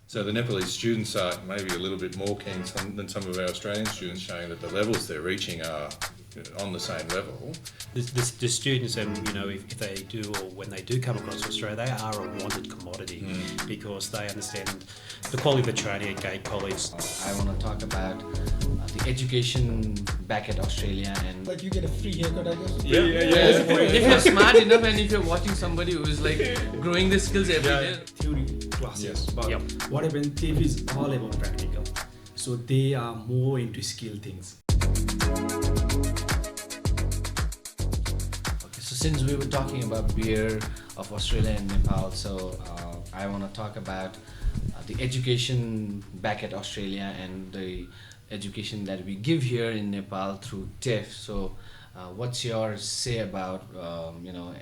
So the Nepalese students are maybe a little bit more keen than some of our Australian students, showing that the levels they're reaching are on the same level. The students, and if they do or when they do come across Australia, they are a wanted commodity because they understand the quality of the training at Gate College. I want to talk about the education back at Australia and like you get a free haircut, I guess. Yeah. If you're smart enough and if you're watching somebody who is like growing the skills every day. Theory classes, Yes. but what happens, TAFE is all about practical. So they are more into skill things. okay, so since we were talking about beer of Australia and Nepal, so I want to talk about the education back at Australia and the education that we give here in Nepal through TAFE. So what's your say about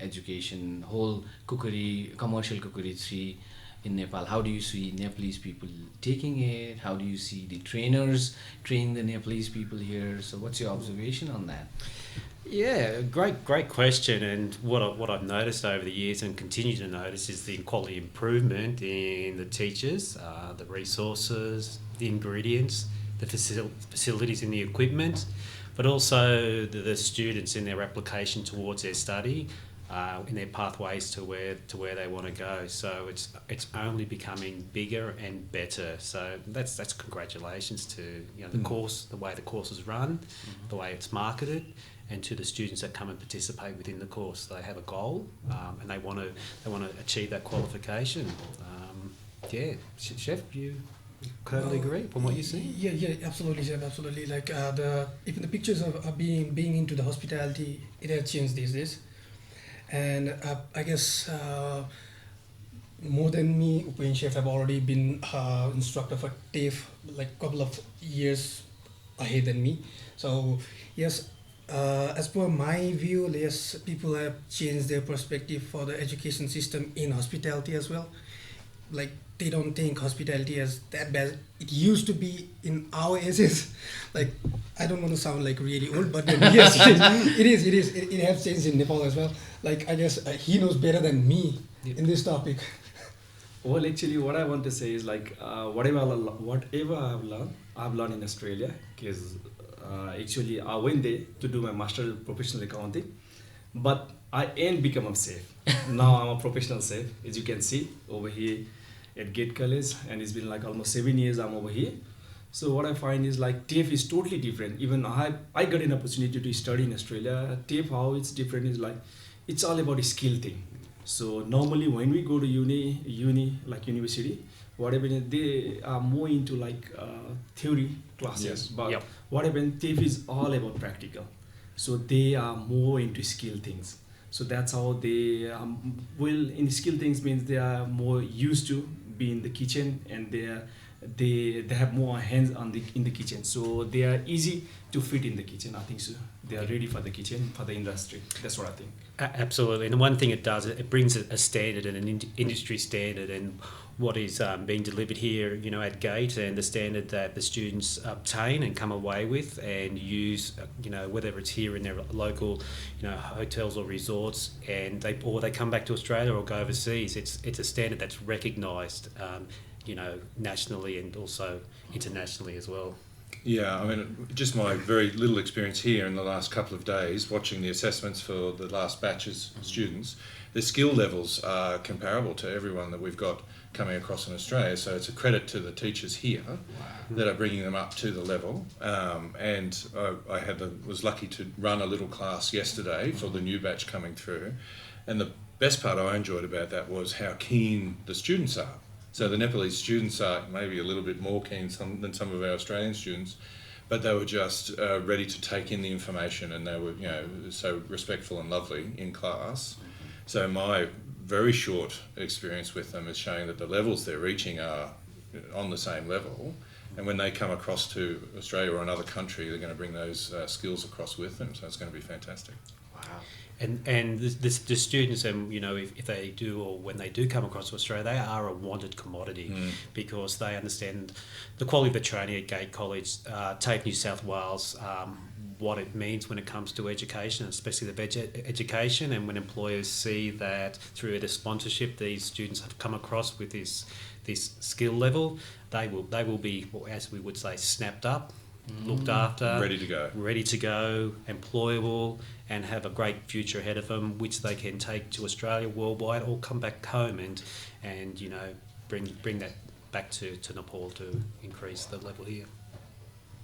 education, whole cookery, commercial cookery 3 in Nepal? How do you see Nepalese people taking it? How do you see the trainers train the Nepalese people here? So what's your observation on that? Yeah, great question. And what I've noticed over the years and continue to notice is the quality improvement in the teachers, the resources, the ingredients, the facilities and the equipment, but also the students in their application towards their study, in their pathways to where they want to go. So it's only becoming bigger and better. So that's congratulations to the course, the way the course is run, the way it's marketed, and to the students that come and participate within the course. They have a goal, and they want to achieve that qualification. Chef, you totally agree from what you see? Yeah, absolutely, Chef, absolutely. Like even the pictures of being into the hospitality, it has changed these days. And I guess more than me, Upain Chef have already been instructor for TAFE like a couple of years ahead than me. So yes, as per my view, yes, people have changed their perspective for the education system in hospitality as well. Like they don't think hospitality is that bad. It used to be in our ages. Like I don't want to sound like really old, but then, yes, it is. It has changed in Nepal as well. Like I guess he knows better than me in this topic. Well, actually, what I want to say is like whatever I've learned in Australia. Because actually, I went there to do my master professional accounting, but I ain't become a chef. Now I'm a professional chef, as you can see over here at Gate College, and it's been like almost 7 years I'm over here. So what I find is like TAFE is totally different. Even I got an opportunity to study in Australia. TAFE, how it's different is like it's all about a skill thing. So normally when we go to uni like university, whatever, they are more into like theory classes. Yes. But what happens, TAFE is all about practical. So they are more into skill things. So that's how they in skill things means they are more used to be in the kitchen, and they have more hands in the kitchen. So they are easy to fit in the kitchen. I think so. They are ready for the kitchen, for the industry. That's what I think. Absolutely. And the one thing it does, it brings a standard and an industry standard, and what is being delivered here, at Gate, and the standard that the students obtain and come away with and use, whether it's here in their local, hotels or resorts, and they come back to Australia or go overseas. It's a standard that's recognised, nationally and also internationally as well. Yeah, I mean, just my very little experience here in the last couple of days, watching the assessments for the last batches of students, the skill levels are comparable to everyone that we've got coming across in Australia. So it's a credit to the teachers here that are bringing them up to the level. And I was lucky to run a little class yesterday for the new batch coming through. And the best part I enjoyed about that was how keen the students are. So the Nepalese students are maybe a little bit more keen than some of our Australian students, but they were just ready to take in the information, and they were, so respectful and lovely in class. So my very short experience with them is showing that the levels they're reaching are on the same level, and when they come across to Australia or another country, they're going to bring those skills across with them. So it's going to be fantastic. Wow. And the students, and if they do or when they do come across to Australia, they are a wanted commodity because they understand the quality of the training at Gate College. TAFE New South Wales what it means when it comes to education, especially the education, and when employers see that through the sponsorship these students have come across with this skill level, they will be, as we would say, snapped up, looked after, Ready to go, employable, and have a great future ahead of them, which they can take to Australia, worldwide, or come back home and you know, bring that back to Nepal to increase the level here.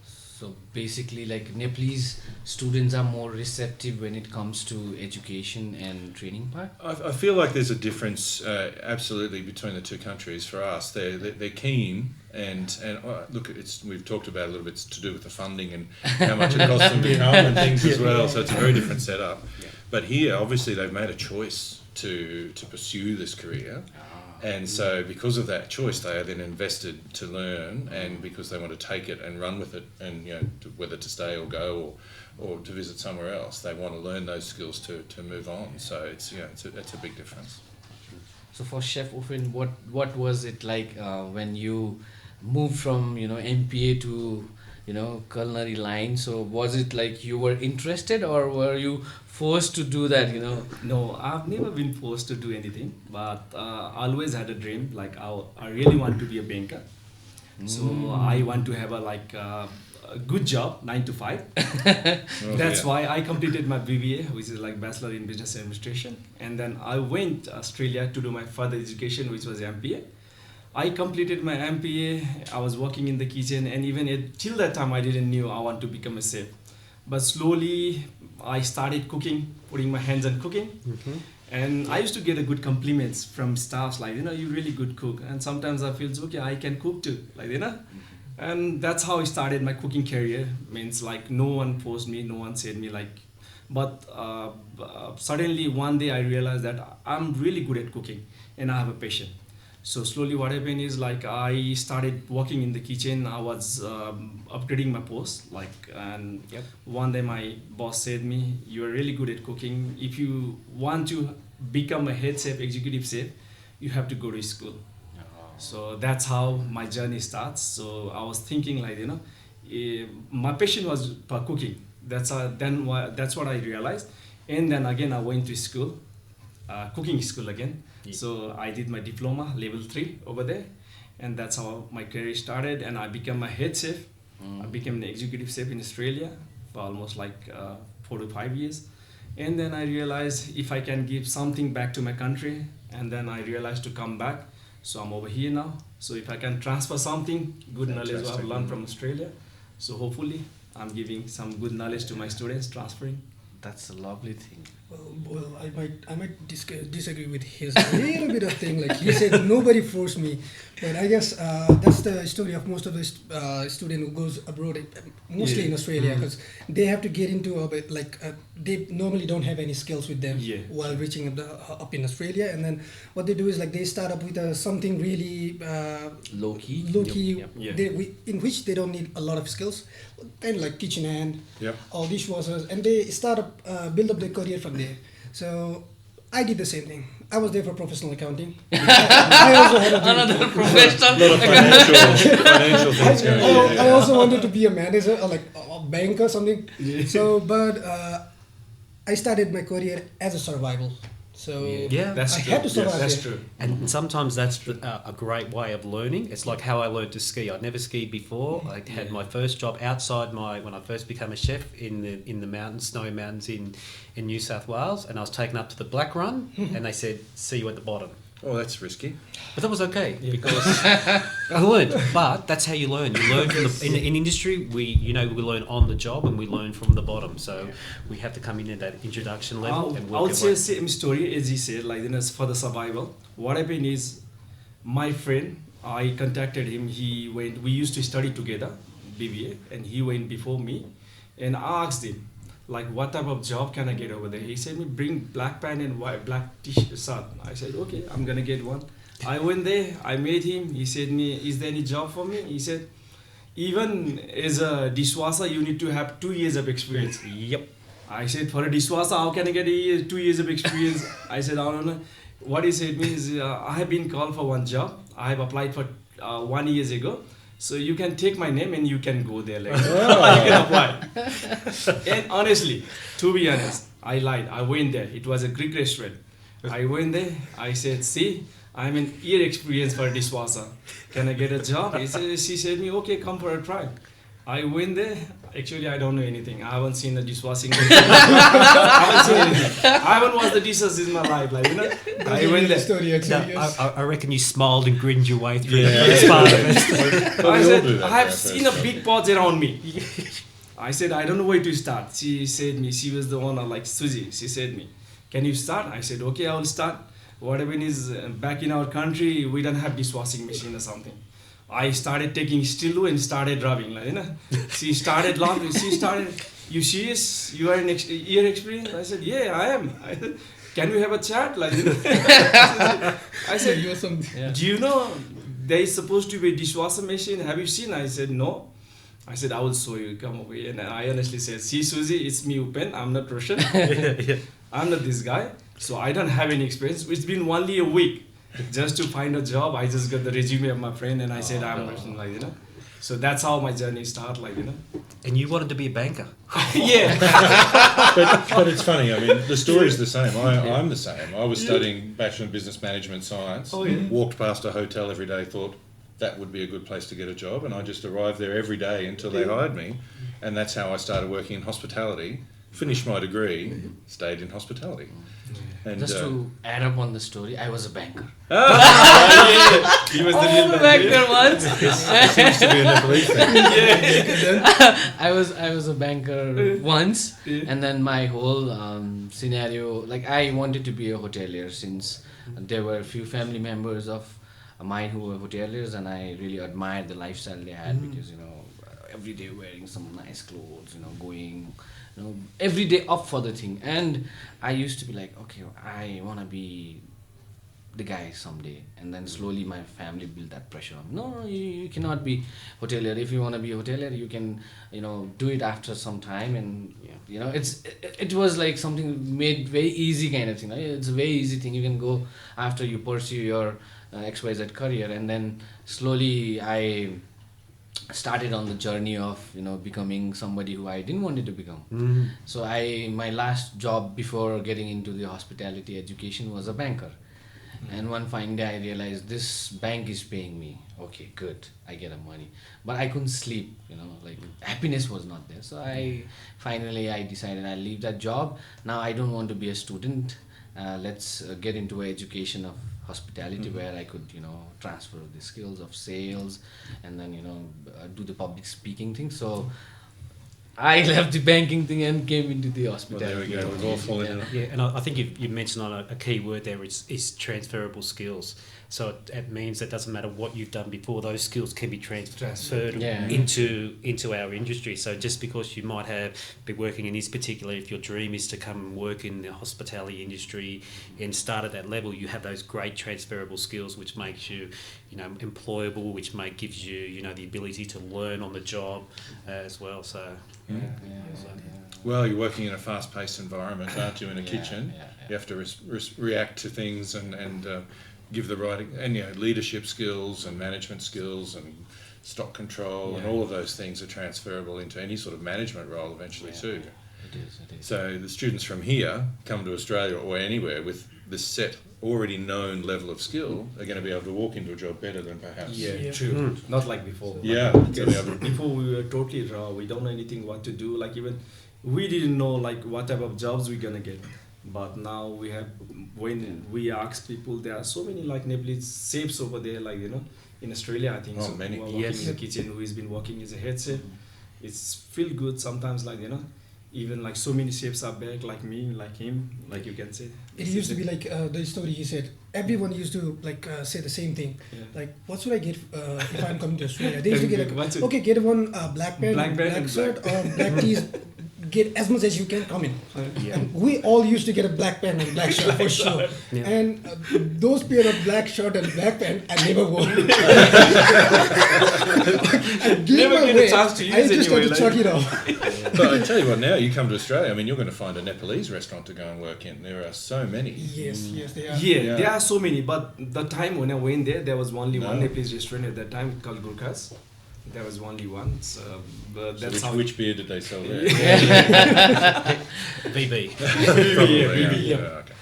So basically, like, Nepalese students are more receptive when it comes to education and training part. I feel like there's a difference absolutely between the two countries. For us, they're keen, and look, we've talked about a little bit to do with the funding and how much it costs them to come and things as well. So it's a very different setup. Yeah. But here, obviously, they've made a choice to pursue this career. And so because of that choice, they are then invested to learn, and because they want to take it and run with it, and you know, whether to stay or go or to visit somewhere else, they want to learn those skills to move on. So it's, you know, it's a big difference. So for Chef Ufin, what was it like when you moved from, you know, MPA to, you know, culinary line? So was it like you were interested, or were you forced to do that, you know? No, I've never been forced to do anything, but I always had a dream. Like I really want to be a banker. So I want to have a good job, 9 to 5. That's why I completed my BBA, which is like Bachelor in Business Administration, and then I went to Australia to do my further education, which was MPA. I completed my MPA. I was working in the kitchen, and even till that time, I didn't knew I want to become a chef. But slowly, I started cooking, putting my hands on cooking. And I used to get a good compliments from staffs, like, you know, you're really good cook. And sometimes I feel, okay, I can cook too, like, you know. And that's how I started my cooking career. Means like no one forced me, no one said me like. But suddenly one day I realized that I'm really good at cooking and I have a passion. So slowly what happened is, like, I started working in the kitchen. I was upgrading my post, like, and one day my boss said me, you are really good at cooking. If you want to become a head chef, executive chef, you have to go to school. So that's how my journey starts. So I was thinking, like, you know, my passion was for cooking. That's what I realized. And then again I went to school, cooking school again. So I did my diploma, level 3 over there, and that's how my career started. And I became a head chef. I became an executive chef in Australia for almost like 4 to 5 years. And then I realized if I can give something back to my country, and then I realized to come back. So I'm over here now. So if I can transfer something, good knowledge what I've learned from Australia. So hopefully I'm giving some good knowledge to my students, transferring. That's a lovely thing. Well, I might disagree with his little bit of thing. Like, he said, nobody forced me, but I guess that's the story of most of the student who goes abroad, mostly in Australia, because they have to get into a bit like they normally don't have any skills with them while reaching up in Australia, and then what they do is, like, they start up with something really low key, in which they don't need a lot of skills, and like kitchen hand, or dishwashers, and they start up build up their career from there. So I did the same thing. I was there for professional accounting. I also had another professional. A lot of financial things going on. I also wanted to be a manager or like a bank or something. So, but I started my career as a survival. So that's I true. had to survive. That's true. And sometimes that's a great way of learning. It's like how I learned to ski. I'd never skied before. I had my first job outside when I first became a chef in the mountains, snowy mountains in New South Wales, and I was taken up to the Black Run, and they said, "See you at the bottom." Oh, that's risky. But that was okay because I learned. But that's how you learn. You learn from in industry. We learn on the job, and we learn from the bottom. So we have to come in at that introduction level and work. I would say the same story as he said. Like, you know, for the survival, what happened is, my friend, I contacted him. He went. We used to study together, BBA, and he went before me, and I asked him, like, what type of job can I get over there? He said me, bring black pant and white black t-shirt. I said, okay, I'm gonna get one. I went there, I met him. He said me, is there any job for me? He said, even as a dishwasher, you need to have 2 years of experience. Yep. I said, for a dishwasher, how can I get 2 years of experience? I said, I don't know. What he said me is, I have been called for one job. I have applied for 1 year ago. So you can take my name and you can go there, like you can apply. And honestly, to be honest, I lied. I went there. It was a Greek restaurant. I went there. I said, see, I'm an year experience for dishwasher. Can I get a job? She said me, okay, come for a try. I went there. Actually, I don't know anything. I haven't seen a dishwashing. I haven't seen anything. I haven't washed the dishes in my life. Like, you know, I went there. Story actually, yes. I reckon you smiled and grinned your way through Yeah. the first part of it. I We all said, do that I have for our seen first a big pots around me. I said, I don't know where to start. She said me, she was the owner, like Suzy. She said me, can you start? I said, okay, I will start. What happened is, back in our country, we don't have dishwashing machine or something. I started taking steel and started rubbing, like, you know. She started laughing. She started, you serious? You are an year experience? I said, yeah, I am. I said, can we have a chat? Like, you know. I said, You were some, do you know there is supposed to be a dishwasher machine? Have you seen? I said, no. I said, I will show you. Come over here. And I honestly said, see, Suzy, it's me, Upen. I'm not Russian. I'm not this guy. So I don't have any experience. It's been only a week just to find a job. I just got the resume of my friend and I said, I'm Russian, like, you know. So that's how my journey started, like, you know. And you wanted to be a banker. Yeah. But it's funny. I mean, the story's the same. I'm the same. I was studying Bachelor in Business Management Science. Oh, yeah. Walked past a hotel every day, thought that would be a good place to get a job, and I just arrived there every day until they hired me, and that's how I started working in hospitality. Finished my degree, stayed in hospitality. And Just to add up on the story, I was a banker. Yeah. He was the real Oh, banker. banker once. seems to be a Nepalese thing. I was a banker once, Yeah. and then my whole scenario, like I wanted to be a hotelier since there were a few family members of mine who were hoteliers, and I really admired the lifestyle they had because, you know, every day wearing some nice clothes, you know, going, you know, every day up for the thing. And I used to be like, okay, I want to be the guy someday. And then slowly my family built that pressure on, no, you cannot be hotelier. If you want to be a hotelier, you can, you know, do it after some time. And you know, it was like something made very easy kind of thing, right? It's a very easy thing. You can go after you pursue your XYZ career. And then slowly I started on the journey of, you know, becoming somebody who I didn't want it to become. So my last job before getting into the hospitality education was a banker. And one fine day I realized this bank is paying me. Okay, good, I get a money. But I couldn't sleep, you know, like happiness was not there. So I decided I'll leave that job. Now I don't want to be a student. Let's get into education of hospitality where I could, you know, transfer the skills of sales and then, you know, do the public speaking thing. So I left the banking thing and came into the Well, hospitality. there we go. We've all fallen in it. Yeah, and I think you mentioned on a key word there is transferable skills. So it means that it doesn't matter what you've done before; those skills can be transferred Yeah. into our industry. So just because you might have been working in this particular, if your dream is to come and work in the hospitality industry and start at that level, you have those great transferable skills, which makes you, you know, employable, which gives you, you know, the ability to learn on the job as well. So. Well, you're working in a fast-paced environment, aren't you? In a Yeah, kitchen, yeah. you have to react to things and give the right, and, you know, leadership skills and management skills and stock control and all of those things are transferable into any sort of management role eventually too. It is. So the students from here come to Australia or anywhere with this set, already known level of skill are going to be able to walk into a job better than perhaps. Yeah, true. Not like before. Yeah. Because before we were totally raw. We don't know anything what to do. Like even we didn't know like what type of jobs we're gonna get. But now we have, when we ask people, there are so many like Nepalese chefs over there, like, you know, in Australia I think Oh, so. many. Who are working in the kitchen, who has been working as a head chef. It's feel good sometimes, like, you know. Even like so many chefs are back, like me, like him, like you can say. it used to be like the story he said. Everyone used to like say the same thing. Yeah. Like, what should I get if I'm coming to Australia? They used to get What's it? like, okay, get one black pen, Black pen black and shirt, or black tees. Get as much as you can come in. Yeah. And we all used to get a black pen and black shirt for sure. Yeah. And those pair of black shirt and black pen, I never wore. I gave Never them get a away. chance to use I just anyway, had to like- chuck it off. But I tell you what, now you come to Australia, I mean, you're going to find a Nepalese restaurant to go and work in. There are so many. Yes, they are. Yeah, there are so many, but the time when I went there was only No. one Nepalese restaurant at that time called Gurkhas. There was only one. So, but So that's how. which beer did they sell there? VB. Probably, yeah. Okay.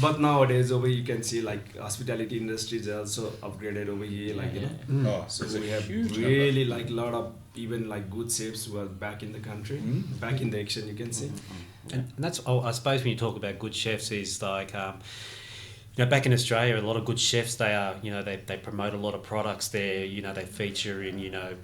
But nowadays over you can see like hospitality industry is also upgraded over here, like you know. Oh, So there's a we have huge really like a lot of even like good chefs who are back in the country, Mm. back in the action you can see. And that's, I suppose, when you talk about good chefs, is like, you know, back in Australia, a lot of good chefs, they are, you know, they promote a lot of products there. You know, they feature in, you know,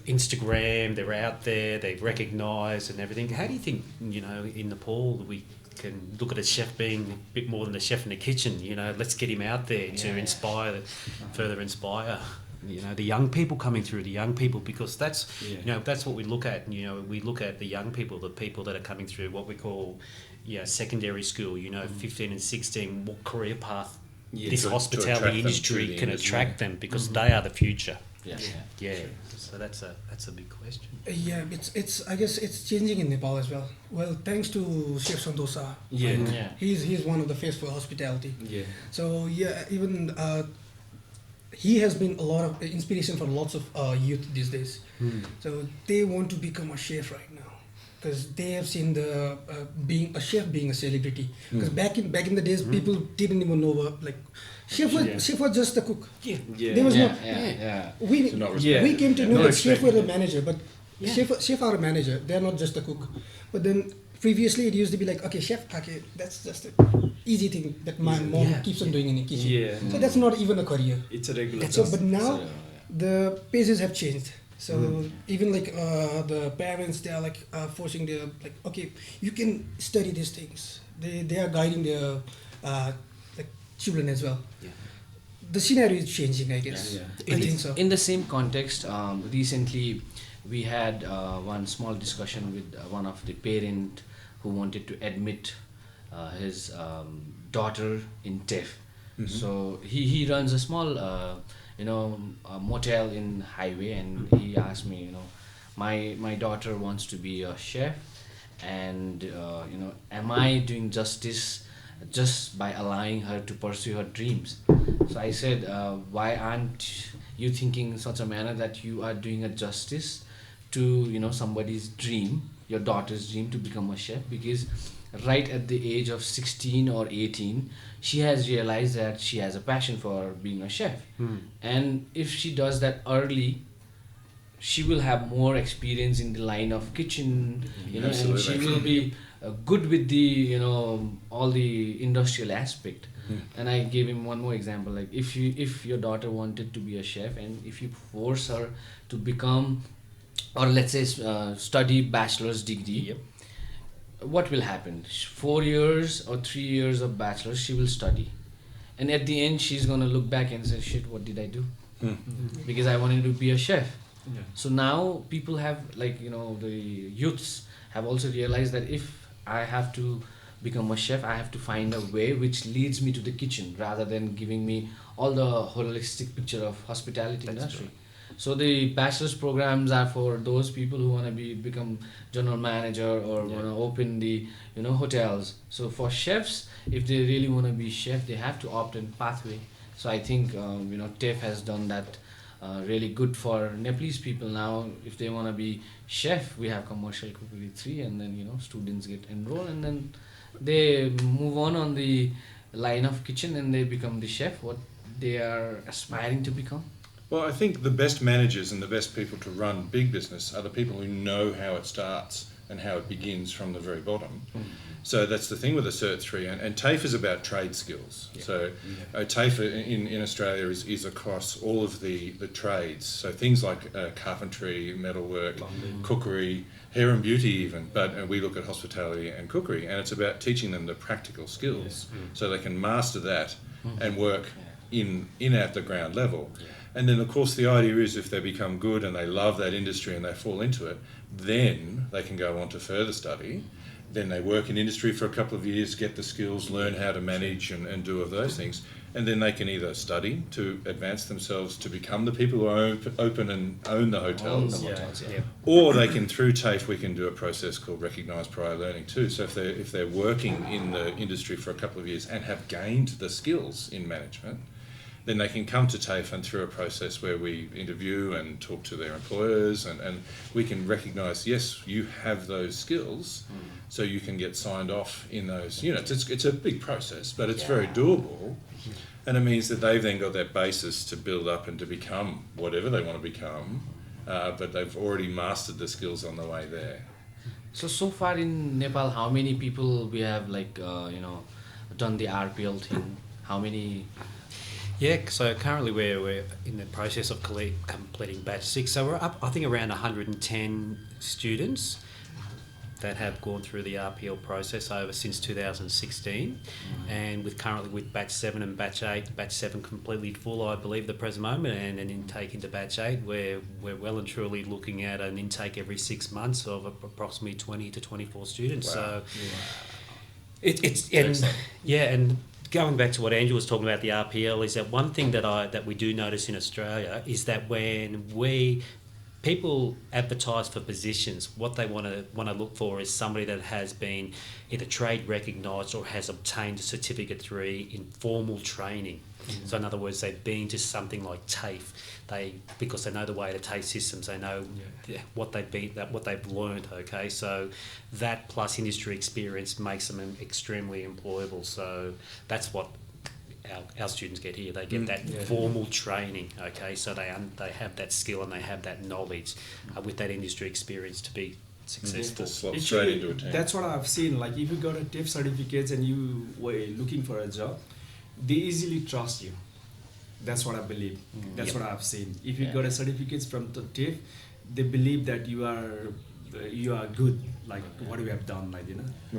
Instagram. They're out there. They're recognised and everything. How do you think, you know, in Nepal we can look at a chef being a bit more than a chef in the kitchen? You know, let's get him out there to inspire, further inspire. You know, the young people coming through, the young people, because that's, you know, that's what we look at. You know, we look at the young people, the people that are coming through what we call, secondary school, you know, 15 and 16, what career path this To hospitality attract them industry to the can industry. attract them, because they are the future. Yeah. Yeah. So that's a big question. Yeah, it's I guess it's changing in Nepal as well. Well, thanks to Chef Santosa. Yeah. Yeah. He's one of the face for hospitality. Yeah. So yeah, even he has been a lot of inspiration for lots of youth these days. So they want to become a chef right now because they have seen the being a chef being a celebrity. Because back in the days, people didn't even know what, like chef was just a cook. Yeah. Yeah. There was Yeah, no yeah. we So not Yeah. we came to know No that chef respect. were a manager, but chef are a manager. They are not just a cook. But then previously it used to be like, okay, chef, okay, that's just an easy thing that my mom keeps on doing in the kitchen. Yeah. So that's not even a career. It's a regular So, job. but now So, the paces have changed. So even like the parents, they are like forcing their like, okay, you can study these things. They are guiding their like children as well. Yeah. The scenario is changing, I guess. Yeah. I think so. In the same context, recently we had one small discussion with one of the parent who wanted to admit his daughter in TAFE. So he runs a small a motel in highway, and he asked me, my daughter wants to be a chef, and am I doing justice just by allowing her to pursue her dreams? So I said, why aren't you thinking in such a manner that you are doing a justice to somebody's dream, your daughter's dream to become a chef? Because right at the age of 16 or 18, she has realized that she has a passion for being a chef. And if she does that early, she will have more experience in the line of kitchen, and she Absolutely. will be good with the all the industrial aspect. And I gave him one more example, like if your daughter wanted to be a chef, and if you force her to become, or let's say study bachelor's degree, what will happen? 4 years or 3 years of bachelor's she will study, and at the end she's gonna look back and say, shit, what did I do? Because I wanted to be a chef. Yeah. So now people have, like, the youths have also realized that if I have to become a chef, I have to find a way which leads me to the kitchen rather than giving me all the holistic picture of hospitality industry. So the bachelor's programs are for those people who want to become general manager or want to open the hotels. So for chefs, if they really want to be chef, they have to opt in pathway. So I think TAFE has done that really good for Nepalese people. Now if they want to be chef, we have commercial cookery 3, and then students get enrolled, and then they move on the line of kitchen, and they become the chef what they are aspiring to become. Well, I think the best managers and the best people to run big business are the people who know how it starts and how it begins from the very bottom. So that's the thing with the Cert 3, and TAFE is about trade skills. So TAFE in Australia is across all of the trades. So things like carpentry, metalwork, cookery, hair and beauty even, but we look at hospitality and cookery, and it's about teaching them the practical skills so they can master that and work in at the ground level. And then, of course, the idea is if they become good and they love that industry and they fall into it, then they can go on to further study. Then they work in industry for a couple of years, get the skills, learn how to manage and do of those things. And then they can either study to advance themselves to become the people who open and own the hotels. Or they can, through TAFE, we can do a process called recognised prior learning too. So if they're working in the industry for a couple of years and have gained the skills in management, then they can come to TAFE and through a process where we interview and talk to their employers, and we can recognise, yes, you have those skills, so you can get signed off in those units. It's a big process, but it's very doable, and it means that they've then got that basis to build up and to become whatever they want to become, but they've already mastered the skills on the way there. So far in Nepal, how many people we have done the RPL thing? How many? Yeah, so currently we're in the process of completing batch 6. So we're up, I think, around 110 students that have gone through the RPL process over since 2016, and currently with batch 7 and batch 8, batch 7 completely full, I believe, at the present moment, and an intake into batch 8 where we're well and truly looking at an intake every 6 months of approximately 20 to 24 students. Wow. So and going back to what Andrew was talking about, the RPL, is that one thing that we do notice in Australia is that when people advertise for positions, what they want to look for is somebody that has been either trade recognised or has obtained a Certificate 3 in formal training. So in other words, they've been to something like TAFE. Because they know the way to TAFE systems, they know what they've learned. Okay, so that plus industry experience makes them extremely employable. So that's what our students get here. They get that formal training. Okay, so they have that skill and they have that knowledge with that industry experience to be successful. To slot straight into a team. That's what I've seen. Like if you got a TAFE certificates and you were looking for a job, they easily trust you. That's what I believe. That's what I've seen. If you got a certificates from the TAFE, they believe that you are good. Like what we have done, like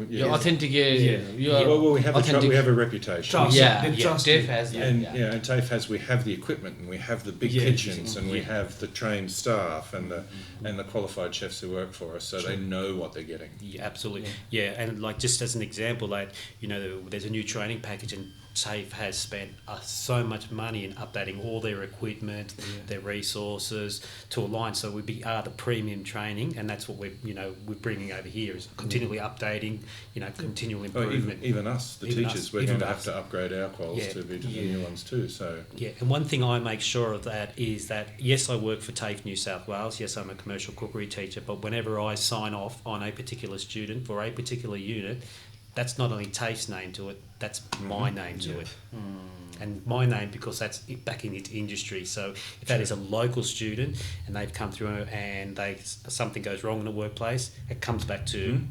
You're authenticate. Well, we have a reputation. Trust. They trust TAFE you. has that. And TAFE we have the equipment, and we have the big kitchens, and we have the trained staff, and the qualified chefs who work for us, so they know what they're getting. Yeah, absolutely. Yeah, and like just as an example, like there's a new training package, and TAFE has spent so much money in updating all their equipment, their resources to align. So we are the premium training, and that's what we're bringing over here is continually updating, continual improvement. Even us, the teachers, we're going to have to upgrade our quals to be the new ones too. So and one thing I make sure of that is that yes, I work for TAFE New South Wales. Yes, I'm a commercial cookery teacher, but whenever I sign off on a particular student for a particular unit, that's not only TAFE's name to it, that's my name to it. And my name because that's back in its industry. So if that is a local student and they've come through and something goes wrong in the workplace, it comes back to...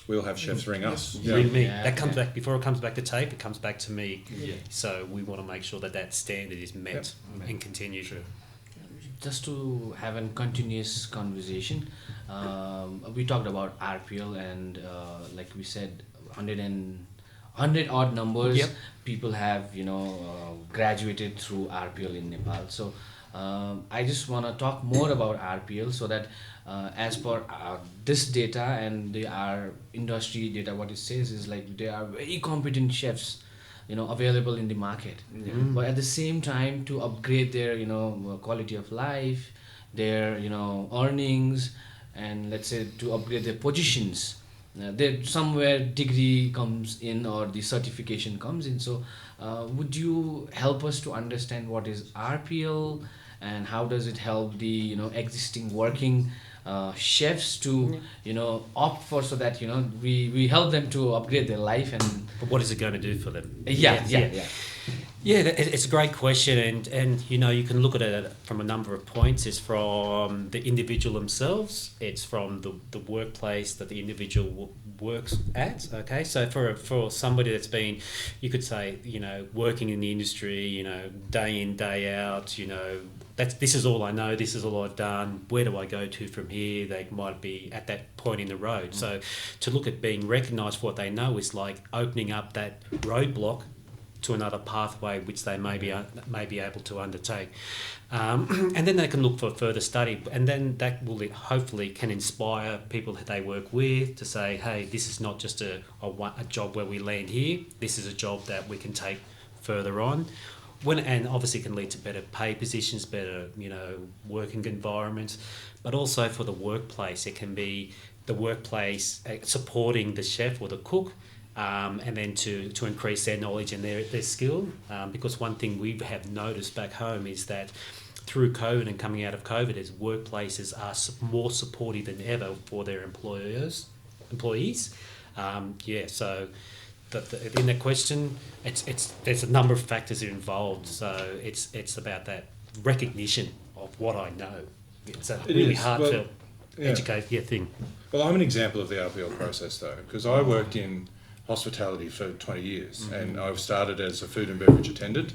We'll have chefs ring us. Ring me. That comes back, before it comes back to TAFE, it comes back to me. So we want to make sure that standard is met and continued. Just to have a continuous conversation, we talked about RPL and like we said, 100 odd numbers people have graduated through RPL in Nepal. So I just want to talk more about RPL so that as per this data and our industry data, what it says is like there are very competent chefs available in the market, but at the same time to upgrade their quality of life, their earnings, and let's say to upgrade their positions, there somewhere degree comes in or the certification comes in. So would you help us to understand what is RPL and how does it help the existing working chefs to opt for, so that we help them to upgrade their life? And but what is it going to do for them? Yeah, it's a great question, and you can look at it from a number of points. It's from the individual themselves. It's from the workplace that the individual works at. Okay, so for somebody that's been, you could say, working in the industry, day in, day out, this is all I know, this is all I've done, where do I go to from here? They might be at that point in the road. So to look at being recognised for what they know is like opening up that roadblock to another pathway which they may be able to undertake, and then they can look for further study, and then that will hopefully can inspire people that they work with to say, hey, this is not just a job where we land here, this is a job that we can take further on, and obviously can lead to better pay positions, better working environments, but also for the workplace it can be the workplace supporting the chef or the cook and then to increase their knowledge and their skill. Because one thing we have noticed back home is that through COVID and coming out of COVID, is workplaces are more supportive than ever for their employees. So in that question, there's a number of factors involved. So it's about that recognition of what I know. It's a really heartfelt thing. Well, I'm an example of the RPL process though, because I worked in hospitality for 20 years, and I started as a food and beverage attendant,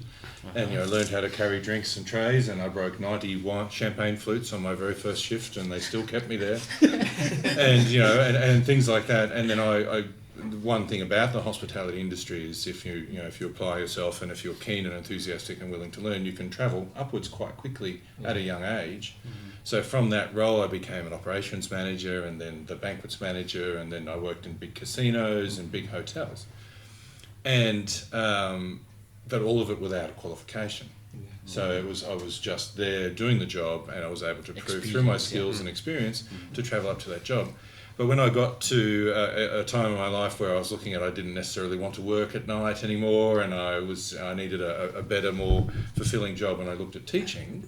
and learned how to carry drinks and trays, and I broke 90 champagne flutes on my very first shift, and they still kept me there, and and things like that. And then I one thing about the hospitality industry is if you apply yourself, and if you're keen and enthusiastic and willing to learn, you can travel upwards quite quickly at a young age. So from that role, I became an operations manager, and then the banquets manager, and then I worked in big casinos and big hotels, and but all of it without a qualification. So I was just there doing the job, and I was able to prove through my skills and experience to travel up to that job. But when I got to a time in my life where I was looking at, I didn't necessarily want to work at night anymore, and I needed a better, more fulfilling job, and I looked at teaching.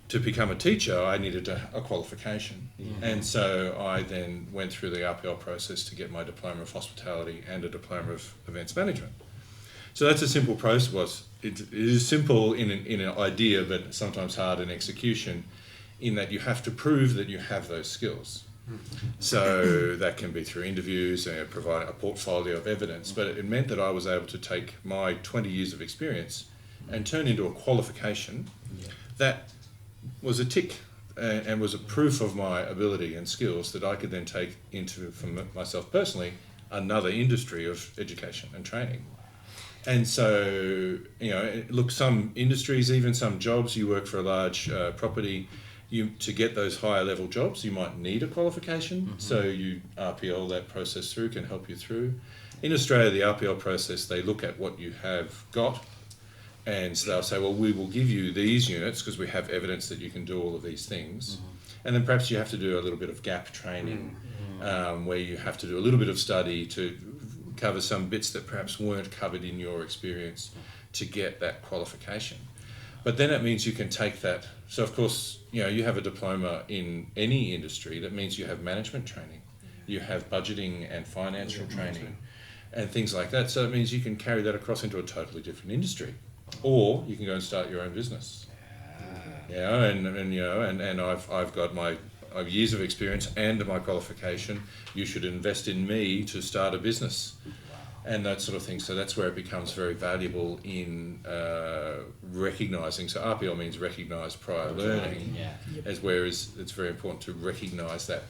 To become a teacher, I needed a qualification. And so I then went through the RPL process to get my diploma of hospitality and a diploma of events management. So that's a simple process. It is simple in an idea, but sometimes hard in execution, in that you have to prove that you have those skills. So that can be through interviews and provide a portfolio of evidence, but it meant that I was able to take my 20 years of experience and turn into a qualification that was a tick and was a proof of my ability and skills that I could then take into, for myself personally, another industry of education and training. And so, look, some industries, even some jobs, you work for a large property, to get those higher level jobs, you might need a qualification. So you RPL that process through, can help you through. In Australia, the RPL process, they look at what you have got, and so they'll say, well, we will give you these units because we have evidence that you can do all of these things. And then perhaps you have to do a little bit of gap training, where you have to do a little bit of study to cover some bits that perhaps weren't covered in your experience to get that qualification. But then it means you can take that. So of course, you have a diploma in any industry. That means you have management training, you have budgeting and financial training, and things like that. So it means you can carry that across into a totally different industry, or you can go and start your own business. And I've got my years of experience and my qualification. You should invest in me to start a business. And that sort of thing. So that's where it becomes very valuable in recognising. So RPL means recognise prior learning, whereas it's very important to recognise that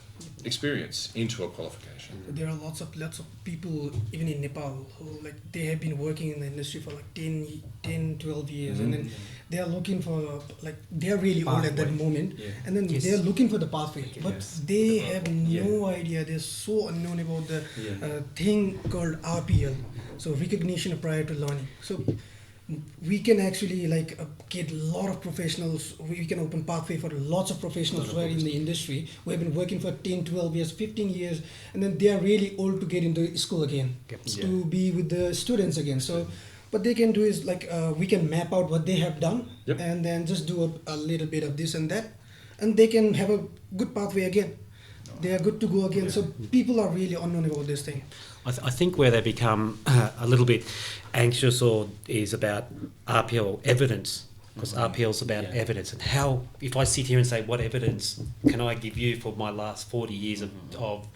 experience into a qualification. There are lots of people, even in Nepal, who they have been working in the industry for 10, 12 years, and then they are looking for they are really old at that moment, and then they are looking for the pathway, but they have no idea. They're so unknown about the thing called RPL, so recognition prior to learning. So we can actually get a lot of professionals. We can open pathway for lots of professionals who are in the industry, who have been working for 10, 12 years, 15 years, and then they are really old to get into school again, to be with the students again. So what they can do is we can map out what they have done, and then just do a little bit of this and that, and they can have a good pathway again. They are good to go again. So people are really unknown about this thing. I think where they become a little bit anxious is about RPL evidence, because RPL is about evidence, and how, if I sit here and say, what evidence can I give you for my last 40 years of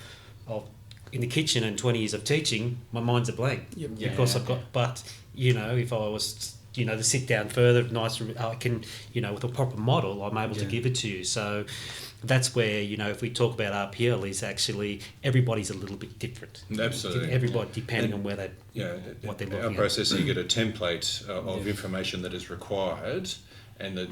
in the kitchen and 20 years of teaching, my mind's a blank. Because I've got, but if I was to sit down further, I can, with a proper model, I'm able to give it to you. So that's where, if we talk about RPL, is actually everybody's a little bit different. Absolutely. Everybody, depending on where they, what they're looking at. Our process, you get a template of information that is required, and that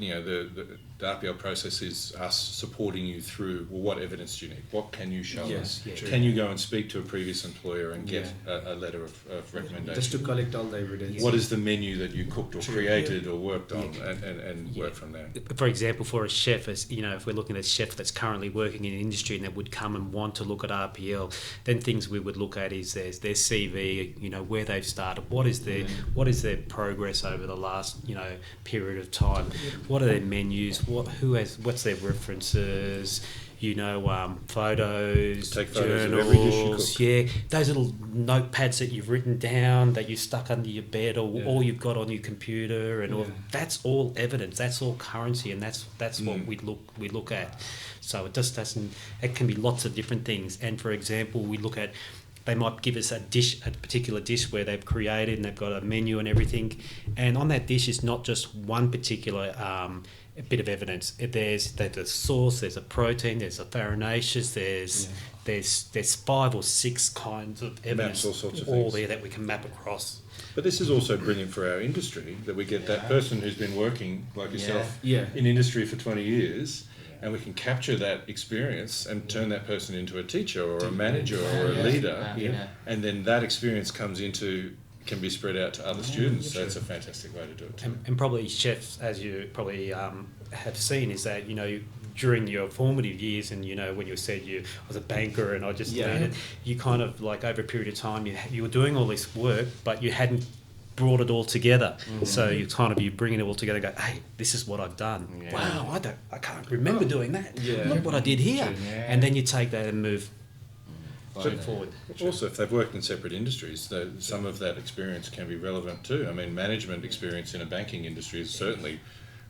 the RPL process is us supporting you through, well, what evidence do you need? What can you show us? yeah, Can you go and speak to a previous employer and get a letter of recommendation? Just to collect all the evidence. What is the menu that you cooked or created or worked on, and work from there? For example, for a chef, as you know, if we're looking at a chef that's currently working in an industry and that would come and want to look at RPL, then things we would look at is their CV, you know, where they've started, what is their progress over the last, you know, period of time, what are their menus, what's their references, you know, photos, Take photos of every dish you journals, cook. yeah, those little notepads that you've written down that you stuck under your bed or you've got on your computer, and all that's all evidence, that's all currency, and that's what we look at. So it just doesn't. It can be lots of different things. And for example, we look at. They might give us a particular dish where they've created and they've got a menu and everything, and on that dish is not just one particular bit of evidence. There's a sauce, there's a protein, there's a farinaceous, there's 5 or 6 kinds of evidence, Maps all sorts of all things. there that we can map across. But this is also brilliant for our industry, that we get that person who's been working, like yourself, in industry for 20 years, and we can capture that experience and turn that person into a teacher or a manager or a leader, and then that experience can be spread out to other students. So it's a fantastic way to do it too. And probably chefs, as you probably have seen, is that, you know, during your formative years, and, you know, when you said you was a banker and I just learned it, you kind of, like, over a period of time, you were doing all this work, but you hadn't brought it all together. So you bringing it all together and go, hey, this is what I've done. Wow, I can't remember doing that. Look what I did here. And then you take that and move forward. Also, if they've worked in separate industries, some of that experience can be relevant too. I mean, management experience in a banking industry is certainly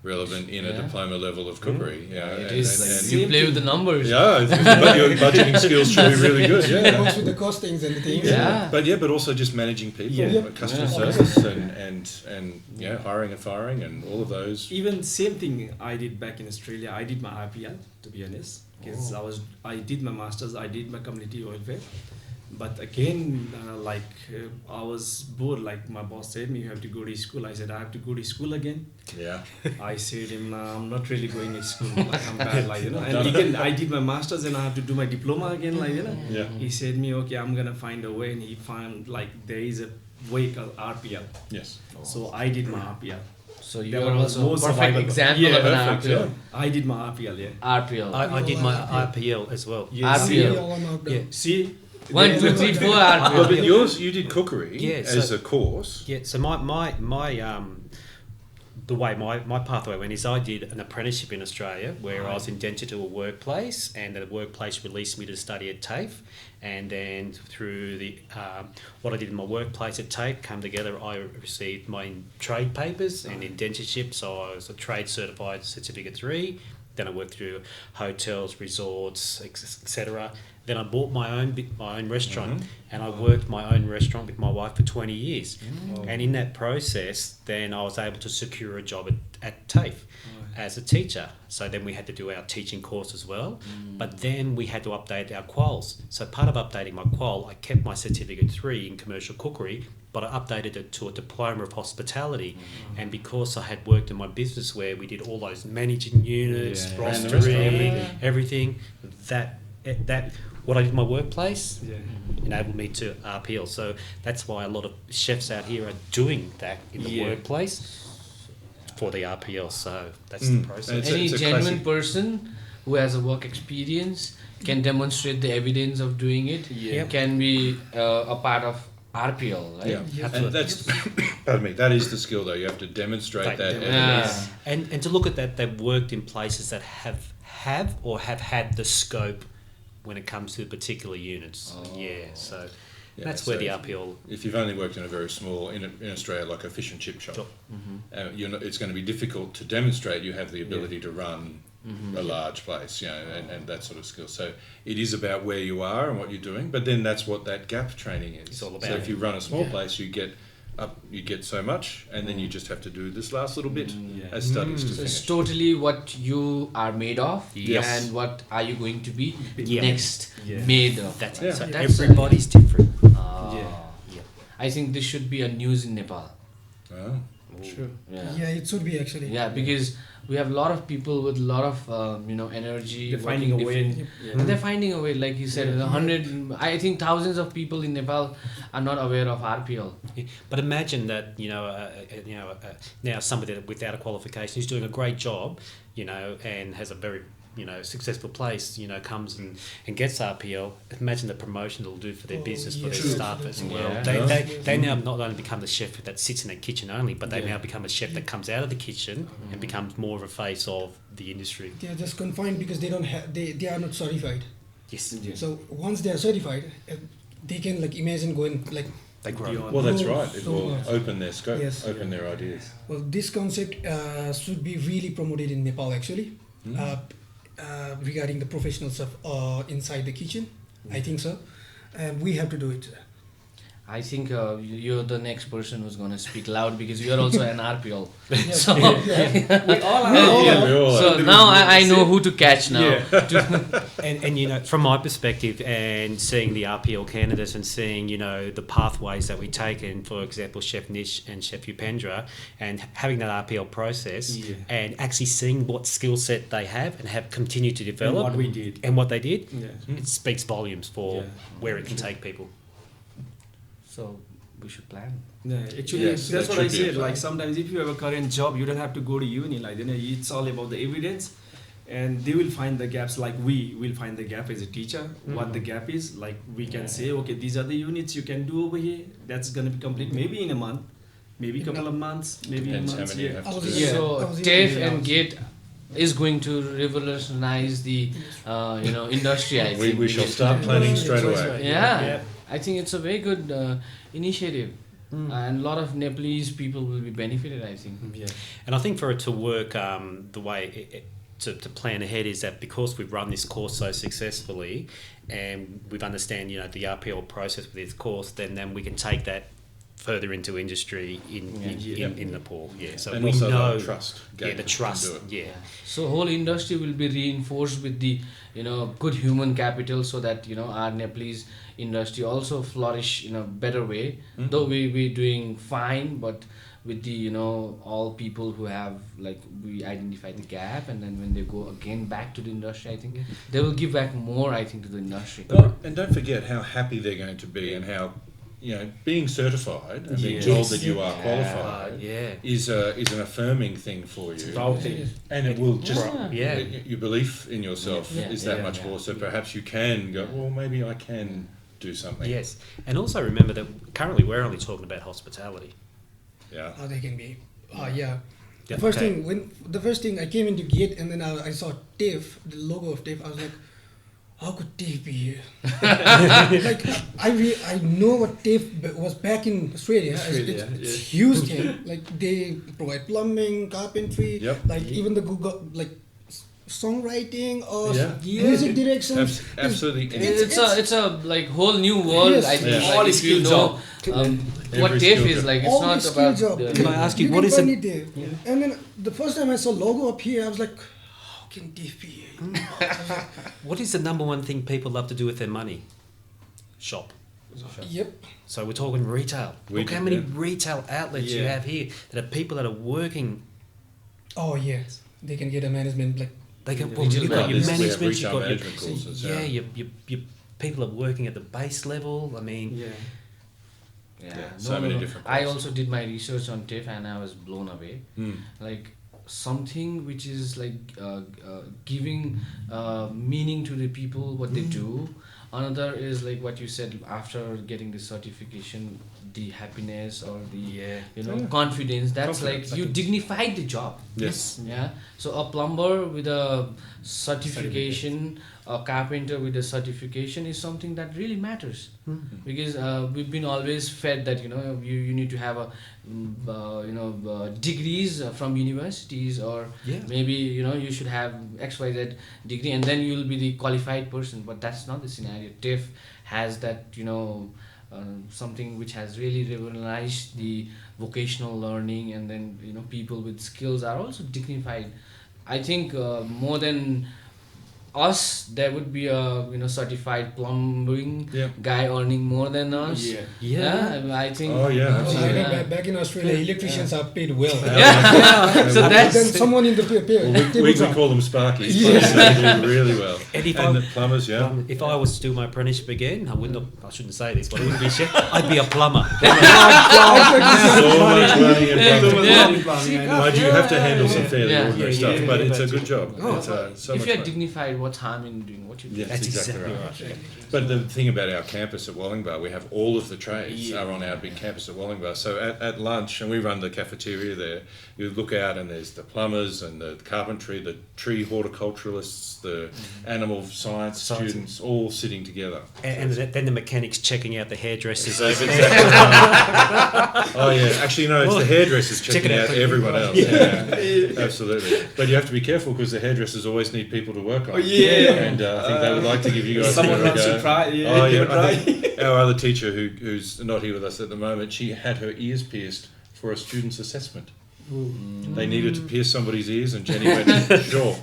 relevant in a diploma level of cookery. It is. You play with the numbers. Yeah, but your budgeting skills should be really good. It works with the costings and the things. But also just managing people, customer service, and hiring and firing, and all of those. Even same thing I did back in Australia. I did my RPL, to be honest, because I did my masters, I did my community welfare. But again, I was bored. Like my boss said me, you have to go to school. I said, I have to go to school again. Yeah. I said him, I'm not really going to school. Like, I'm bad, like, you know. And again, I did my masters and I have to do my diploma again, like, you know. Yeah. He said me, okay, I'm gonna find a way, and he found like there is a way called RPL. Yes. So I did my RPL. So That you are was also more a perfect survivable. example of an perfect, RPL. I did my RPL, RPL. I did my IPL as well. RPL. Yeah. See? 1, 2, 3, 4 But RPL. you did cookery so- as a course. Yeah, so my the way my pathway went is I did an apprenticeship in Australia where I was indentured to a workplace, and the workplace released me to study at TAFE, and then through the what I did in my workplace at TAFE come together, I received my trade papers and indentureship, so I was a trade certified certificate 3. Then I worked through hotels, resorts, etc. Then I bought my own restaurant, and I worked my own restaurant with my wife for 20 years. And in that process, then I was able to secure a job at TAFE as a teacher. So then we had to do our teaching course as well. But then we had to update our quals. So part of updating my qual, I kept my certificate 3 in commercial cookery, but I updated it to a diploma of hospitality. And because I had worked in my business where we did all those managing units, rostering, everything, that what I did in my workplace enabled me to RPL. So that's why a lot of chefs out here are doing that in the workplace for the RPL. So that's the process. Any It's a genuine classic- person who has a work experience can demonstrate the evidence of doing it. Can be a part of RPL, right? Yeah, and that's pardon me. That is the skill, though. You have to demonstrate that evidence. And to look at that, they've worked in places that have had the scope when it comes to particular units. So that's where the RPL. If you've only worked in a very small in Australia, like a fish and chip shop, it's going to be difficult to demonstrate you have the ability to run a large place, and that sort of skill. So it is about where you are and what you're doing, but then that's what that gap training is. It's all about so if you run a small place, you get so much, and then you just have to do this last little bit as studies to So finish. it's totally what you are made of, Yes. and what are you going to be Yeah. next made of. That's Yeah. it. So That's everybody's different. I think this should be a news in Nepal. Oh. True. Yeah, it should be actually. Yeah, because we have a lot of people with a lot of energy. They're finding a way. different- Yeah. And they're finding a way, like you said, Yeah. 100. I think thousands of people in Nepal are not aware of RPL. Yeah, but imagine that now somebody that without a qualification who's doing a great job, and has a very successful place, comes and gets RPL. Imagine the promotion it'll do for their Oh, business, for yeah. their True. staff as well. Yeah. They now not only become the chef that sits in that kitchen only, but they now become a chef that comes out of the kitchen and becomes more of a face of the industry. They are just confined because they don't have they are not certified. Yes, So once they are certified, they can like imagine going like. they grow. Beyond. Well, that's Oh, right. It so will much. open their scope, Yes. open their ideas. Well, this concept should be really promoted in Nepal actually, regarding the professional stuff inside the kitchen. I think so, and we have to do it. I think you're the next person who's going to speak loud because you are also an RPL. Yeah. So, We all are. Yeah, we all so are. now I know who to catch now. And from my perspective, and seeing the RPL candidates and seeing the pathways that we take, and for example Chef Nish and Chef Upendra, and having that RPL process, and actually seeing what skill set they have and have continued to And develop, what we did. and what they did, Yeah. it speaks volumes for Yeah. where it can take people. So we should plan. Yeah, actually, Yes, that's that what I should be a said. plan. Like sometimes, if you have a current job, you don't have to go to uni. Like it's all about the evidence, and they will find the gaps. Like we will find the gap as a teacher. What the gap is, like we can say, okay, these are the units you can do over here. That's gonna be complete maybe in a month, maybe a couple of months, maybe Depends how months. many you Yeah. have I to was do. just- So I was TAFE even- and GATE is going to revolutionize the industry. I We, think. we shall start planning straight away. Yeah, I think it's a very good initiative, and a lot of Nepalese people will be benefited. I think. Yeah. And I think for it to work the way to plan ahead is that because we've run this course so successfully and we've understand the RPL process with this course, then we can take that further into industry in Nepal. Yeah, so And we also know the trust. Yeah, the can trust. do it. Yeah. So whole industry will be reinforced with the good human capital, so that our Nepalese industry also flourish in a better way. Though we doing fine, but with the all people who have we identify the gap, and then when they go again back to the industry, I think they will give back more. I think to the industry. And don't forget how happy they're going to be, and how being certified and being Yes. told that you are qualified Yeah. is an affirming thing for you, Proud thing. and it will just Yeah. your belief in yourself Yeah. is that Yeah. much more. So perhaps you can go, well, maybe I can do something. Yes. And also remember that currently we're only talking about hospitality. Yeah. How they can be. Yeah. Yeah, The first okay. thing the first thing I came into GATE, and then I saw TAFE, the logo of TAFE. I was like, how could TAFE be here? Like I know what TAFE was back in Australia. It's huge thing. Like they provide plumbing, carpentry, Yep. like even the Google songwriting or Yeah. music directions. Absolutely. It's a whole new world. Yes. I think Yeah. all if you know what Every TAFE skill is job. like. It's All not the skill about. job. the- Can I ask you, what can is find it- it there. And then the first time I saw logo up here, I was like, how can TAFE be here? What is the number one thing people love to do with their money? Shop. Yep. So we're talking retail. We Look how do, many yeah. retail outlets you Yeah. have here that are people that are working. Oh yes, they can get a management like. They can. Yeah. Well, you've got your We have management. You've retail got your, management courses. yeah. Your people are working at the base level. I mean, Yeah. Yeah, so many different I courses. also did my research on TAFE, and I was blown away. Like something which is giving meaning to the people what they do. Another is like what you said, after getting the certification, the happiness or the confidence. That's like you dignified the job. Yes. Yeah. So a plumber with a certification, a carpenter with a certification is something that really matters, because we've been always fed that you need to have a degrees from universities, or Yeah. maybe you should have XYZ degree and then you'll be the qualified person. But that's not the scenario. TAFE has that something which has really revolutionized the vocational learning, and then people with skills are also dignified. I think more than us, there would be a certified plumbing Yeah. guy earning more than us. I think. Oh, yeah, I absolutely. know back in Australia, electricians are paid well. So that's Then someone in the We call them Sparkies. They do really well. And if And the plumbers, yeah. if I was to do my apprenticeship again, I shouldn't say this, but I wouldn't be a chef. I'd be a plumber. So much money in plumbing. Yeah. Mind you, have to handle some fairly Yeah. ordinary Yeah, stuff, yeah, but yeah, it's a but- good job. It's, so If much you're fun. dignified, what's harm in doing what you do? Yes, That's exactly exactly right. But the thing about our campus at Wallingbar, we have all of the trades are on our big campus at Wallingbar. So at lunch, and we run the cafeteria there, you look out and there's the plumbers and the carpentry, the tree horticulturalists, the animal science students, all sitting together. And then the mechanics checking out the hairdressers That's over exactly right. Oh yeah, actually no, it's the hairdressers Check checking it out out. everyone else. Yeah, absolutely. But you have to be careful because the hairdressers always need people to work on. And I think they would like to give you guys Someone a wants go. to try. Yeah, Oh yeah, try. I think our other teacher who's not here with us at the moment, she had her ears pierced for a student's assessment. They needed to pierce somebody's ears, and Jenny went, sure.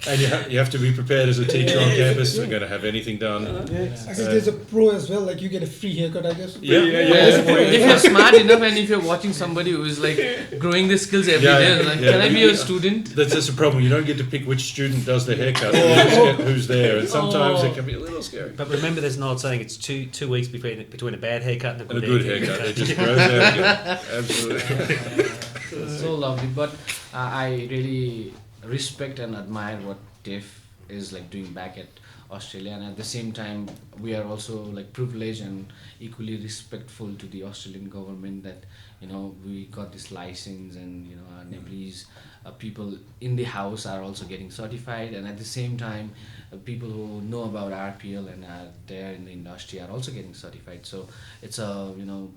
And you have to be prepared as a teacher on campus. We're going to have anything done. I guess there's a pro as well, like you get a free haircut, I guess. Yeah. If you're smart enough and if you're watching somebody who is like growing the skills every day, like, can I be a student? That's a problem. You don't get to pick which student does the haircut. You just get who's there, and sometimes it can be a little scary. But remember, there's an old saying: it's two weeks between a bad haircut and And a good haircut, it just grows out again. Absolutely. So lovely, but I really respect and admire what TAFE is like doing back at Australia, and at the same time we are also like privileged and equally respectful to the Australian government that we got this license, and our Nepalese people in the house are also getting certified, and at the same time people who know about RPL and are there in the industry are also getting certified. So it's a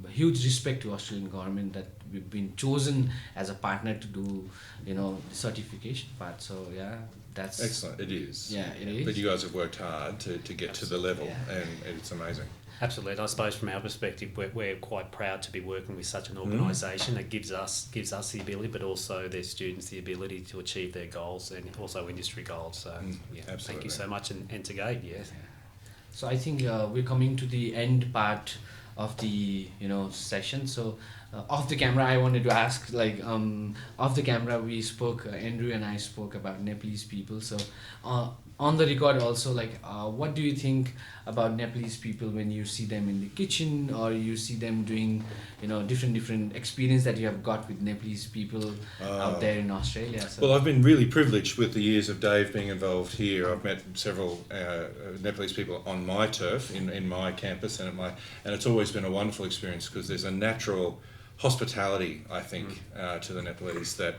huge respect to Australian government that we've been chosen as a partner to do the certification part. So yeah, that's Excellent. It is. Yeah, it is. But you guys have worked hard to get to the level, Yeah. and it's amazing. Absolutely, and I suppose from our perspective, we're quite proud to be working with such an organisation that gives us the ability, but also their students the ability to achieve their goals and also industry goals. So thank absolutely. you so much, and to Gate, yes. So I think we're coming to the end part of the session. So off the camera, I wanted to ask, like off the camera, we spoke. Andrew and I spoke about Nepalese people. So on the record also, like what do you think about Nepalese people when you see them in the kitchen, or you see them doing different experience that you have got with Nepalese people out there in Australia? So Well, I've been really privileged with the years of Dave being involved here. I've met several Nepalese people on my turf, in my campus, and and it's always been a wonderful experience because there's a natural hospitality, I think, to the Nepalese that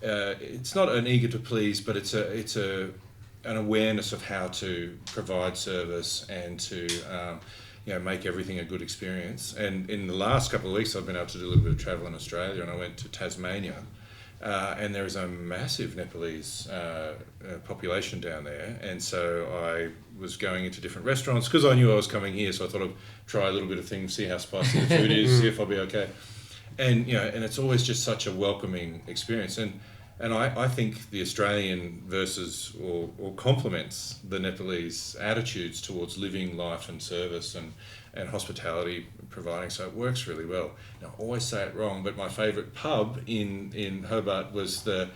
it's not an eager to please, but it's an awareness of how to provide service and to make everything a good experience. And in the last couple of weeks, I've been able to do a little bit of travel in Australia, and I went to Tasmania, and there is a massive Nepalese population down there. And so I was going into different restaurants because I knew I was coming here, so I thought I'd try a little bit of things, see how spicy the food is, see if I'll be okay. And and it's always just such a welcoming experience. And I think the Australian versus or complements the Nepalese attitudes towards living life and service and hospitality providing, so it works really well. Now, I always say it wrong, but my favourite pub in Hobart was the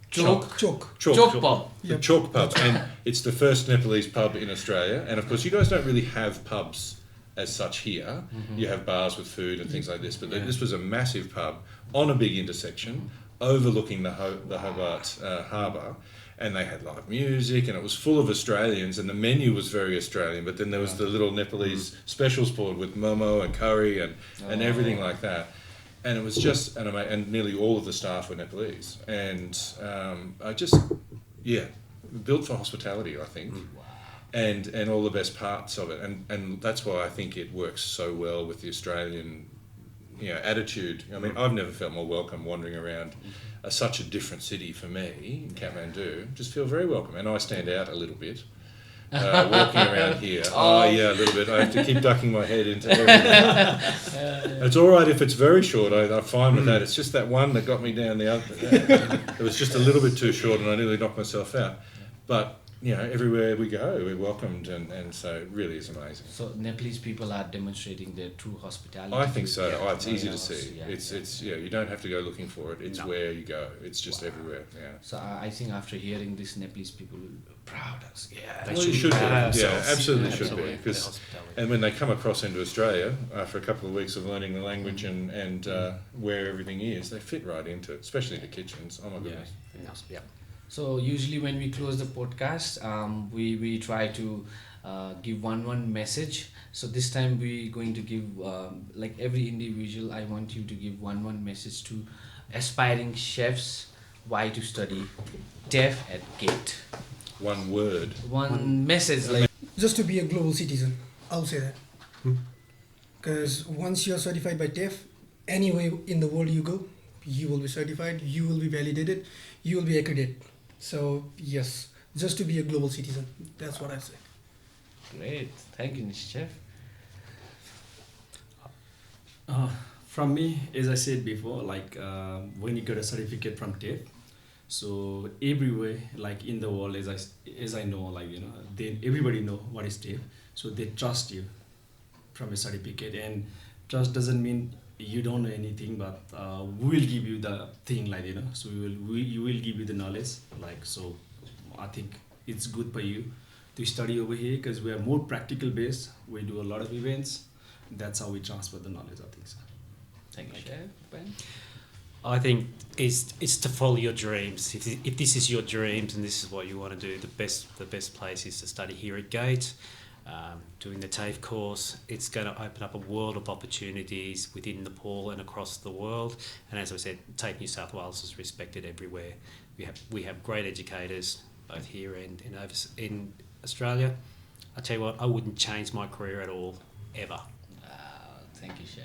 Chalk. Pub. The Chalk Pub, and it's the first Nepalese pub in Australia. And of course, you guys don't really have pubs as such here. You have bars with food and things like this, but this was a massive pub on a big intersection, overlooking the Hobart Harbour, and they had live music, and it was full of Australians, and the menu was very Australian, but then there was the little Nepalese specials board with momo and curry and everything like that. And it was just, and nearly all of the staff were Nepalese. And built for hospitality, I think. And all the best parts of it. And that's why I think it works so well with the Australian attitude. I mean, I've never felt more welcome wandering around such a different city for me, in Kathmandu. Just feel very welcome. And I stand out a little bit. Walking around here. Oh, yeah, a little bit. I have to keep ducking my head into everything. It's all right if it's very short. I'm fine with that. It's just that one that got me down the other. It was just a little bit too short, and I nearly knocked myself out. but everywhere we go, we're welcomed, and so it really is amazing. So Nepalese people are demonstrating their true hospitality. I think so. Yeah. It's easy to Yeah. see. Yeah, It's you don't have to go looking for it. It's No. where you go. It's just everywhere. Yeah. So I think after hearing this, Nepalese people will be proud of us. Yeah. They Well, you should be. have Yeah, themselves. absolutely should Absolutely. be. Because Their hospitality. and when they come across into Australia after a couple of weeks of learning the language and where everything is, they fit right into it. Especially the kitchens. Oh my goodness. Yeah. So usually when we close the podcast, we try to give one message. So this time we're going to give like every individual. I want you to give one message to aspiring chefs. Why to study TAFE at GATE? One word. One message like. Just to be a global citizen, I'll say that. Because once you're certified by TAFE, anywhere in the world you go, you will be certified, you will be validated, you will be accredited. So yes, just to be a global citizen. That's what I say. Great, thank you, Chef. From me, as I said before, like when you get a certificate from TAFE, so everywhere, like in the world, as I know, like then everybody know what is TAFE, so they trust you from a certificate, and trust doesn't mean you don't know anything, but we will give you the thing, like so you will give you the knowledge, like so. I think it's good for you to study over here because we are more practical based. We do a lot of events. That's how we transfer the knowledge. I think so. Thank you, Chef. Ben? I think it's to follow your dreams. If this is your dreams and this is what you want to do, the best place is to study here at GATE. Doing the TAFE course, it's going to open up a world of opportunities within Nepal and across the world. And as I said, TAFE New South Wales is respected everywhere. We have great educators both here and in Australia. I tell you what, I wouldn't change my career at all, ever. Thank you, Chef.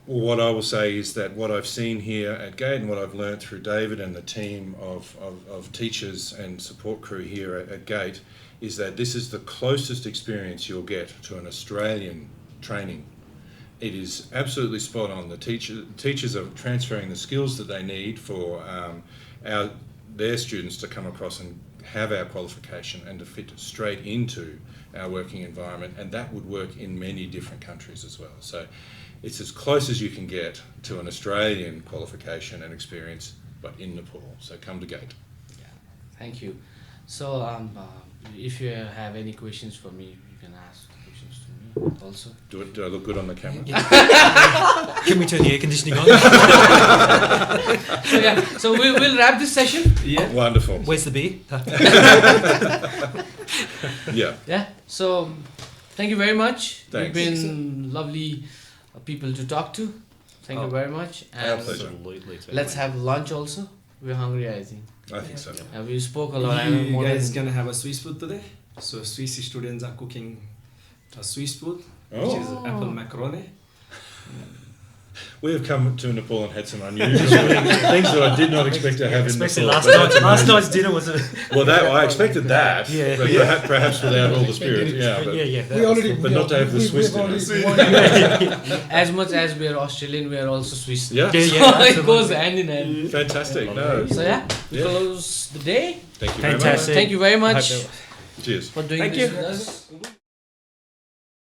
Well, what I will say is that what I've seen here at GATE and what I've learned through David and the team of teachers and support crew here at GATE is that this is the closest experience you'll get to an Australian training. It is absolutely spot on. The teachers are transferring the skills that they need for their students to come across and have our qualification and to fit straight into our working environment, and that would work in many different countries as well. So it's as close as you can get to an Australian qualification and experience, but in Nepal. So come to GATE. Yeah, thank you. So if you have any questions for me, you can ask questions to me also. Do I look good on the camera? Can we turn the air conditioning on? So yeah, so we'll wrap this session. Yeah. Wonderful. Where's the beer? Yeah. Yeah. So thank you very much. Thanks. You've been lovely people to talk to. Thank you very much. Our pleasure. Absolutely. Let's have lunch also. We're hungry, I think. I think so. We spoke a lot. I know You more guys than- gonna have a Swiss food today. So Swiss students are cooking a Swiss food, which is Oh. apple macaroni. We have come to Nepal and had some unusual things that I did not expect to have Especially in Nepal. last but night. that's Last amazing. night's dinner was a Well, I expected that, Yeah. but Yeah. perhaps without all the spirit. Yeah, but We already, but not to have the Swiss we've already dinner. won. as much as we are Australian, we are also Swiss. Yeah, Yeah, So it absolutely. goes hand in hand. fantastic. No, So yeah, we Yeah. close the day. thank you very much. Fantastic. Thank you very I hope much that- Cheers. for doing Thank this you. with us.